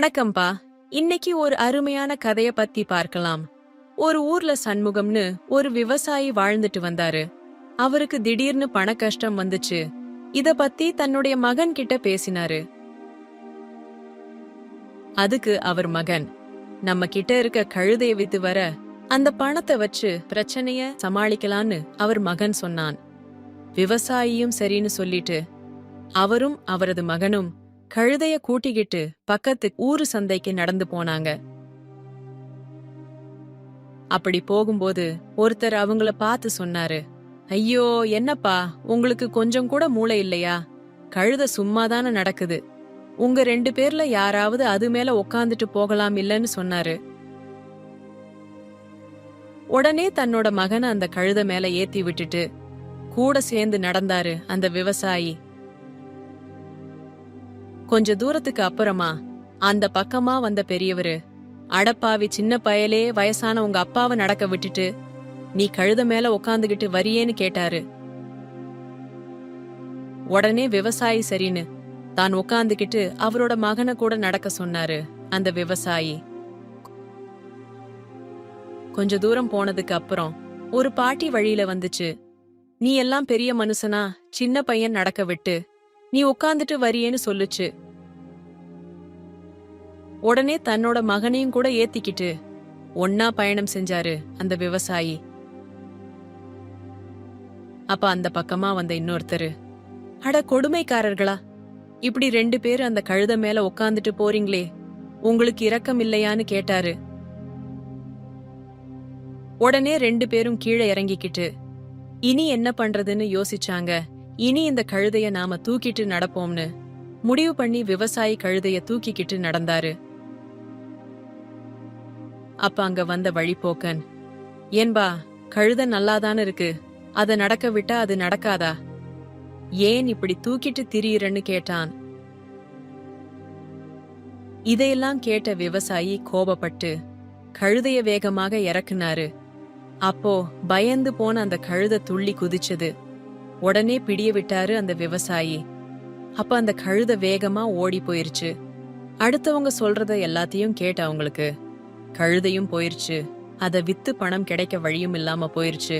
வணக்கம்பா. இன்னைக்கு ஒரு அருமையான கதைய பத்தி பார்க்கலாம். ஒரு ஊர்ல சண்முகம்னு ஒரு விவசாயி வாழ்ந்துட்டு வந்தாரு. அவருக்கு திடீர்னு பண கஷ்டம் வந்துச்சு. இத பத்தி தன்னுடைய மகன் கிட்ட பேசினாரு. அதுக்கு அவர் மகன், நம்ம கிட்ட இருக்க கழுதைய வித்து வர அந்த பணத்தை வச்சு பிரச்சனைய சமாளிக்கலான்னு அவர் மகன் சொன்னான். விவசாயியும் சரின்னு சொல்லிட்டு அவரும் அவரது மகனும் கழுதைய கூட்டிக்கிட்டு பக்கத்து ஊரு சந்தைக்கு நடந்து போனாங்க. அப்படி போகும்போது ஒருத்தர் அவங்கள பார்த்து சொன்னாரு, ஐயோ என்னப்பா, உங்களுக்கு கொஞ்சம் கூட மூளை இல்லையா? கழுத சும்மாதான நடக்குது. உங்க 2 பேர்ல யாராவது அது மேல உக்காந்துட்டு போகலாம் இல்லன்னு சொன்னாரு. உடனே தன்னோட மகனை அந்த கழுத மேல ஏத்தி விட்டுட்டு கூட சேர்ந்து நடந்தாரு அந்த விவசாயி. கொஞ்ச தூரத்துக்கு அப்புறமா அந்த பக்கமா வந்த பெரியவரு, அடப்பாவி சின்ன பயலே, வயசான உங்க அப்பாவை நடக்க விட்டுட்டு நீ கழுத மேல உக்காந்துகிட்டு வரியேன்னு கேட்டாரு. உடனே விவசாயி சரின்னு தான் உக்காந்துகிட்டு அவரோட மகனை கூட நடக்க சொன்னாரு அந்த விவசாயி. கொஞ்ச தூரம் போனதுக்கு அப்புறம் ஒரு பாட்டி வழியில வந்துச்சு. நீ எல்லாம் பெரிய மனுஷனா, சின்ன பையன் நடக்க விட்டு நீ உட்காந்துட்டு வரியேன்னு சொல்லுச்சு. உடனே தன்னோட மகனையும் கூட ஏத்திக்கிட்டு ஒன்னா பயணம் செஞ்சாரு அந்த விவசாயி. அப்ப அந்த பக்கமா வந்த இன்னொருத்தரு, அட கொடுமைக்காரர்களா, இப்படி 2 பேரு அந்த கழுத மேல உட்காந்துட்டு போறீங்களே, உங்களுக்கு இரக்கம் இல்லையான்னு கேட்டாரு. உடனே 2 பேரும் கீழே இறங்கிக்கிட்டு இனி என்ன பண்றதுன்னு யோசிச்சாங்க. இனி இந்த கழுதைய நாம தூக்கிட்டு நடப்போம்னு முடிவு பண்ணி விவசாயி கழுதைய தூக்கிக்கிட்டு நடந்தாரு. அப்ப அங்க வந்த வழிபோக்கன், ஏன்பா, கழுத நல்லாதானே இருக்கு, அத நடக்க விட்டா அது நடக்காதா? ஏன் இப்படி தூக்கிட்டு திரியிறன்னு கேட்டான். இதையெல்லாம் கேட்ட விவசாயி கோபப்பட்டு கழுதைய வேகமாக இறக்குனாரு. அப்போ பயந்து போன அந்த கழுத துள்ளி குதிச்சது. உடனே பிடிய விட்டாரு அந்த விவசாயி. அப்ப அந்த கழுத வேகமா ஓடி போயிருச்சு. அடுத்தவங்க சொல்றத எல்லாத்தையும் கேட்ட அவங்களுக்கு கழுதையும் போயிருச்சு. அத வித்து பணம் கிடைக்க வழியும் இல்லாம போயிருச்சு.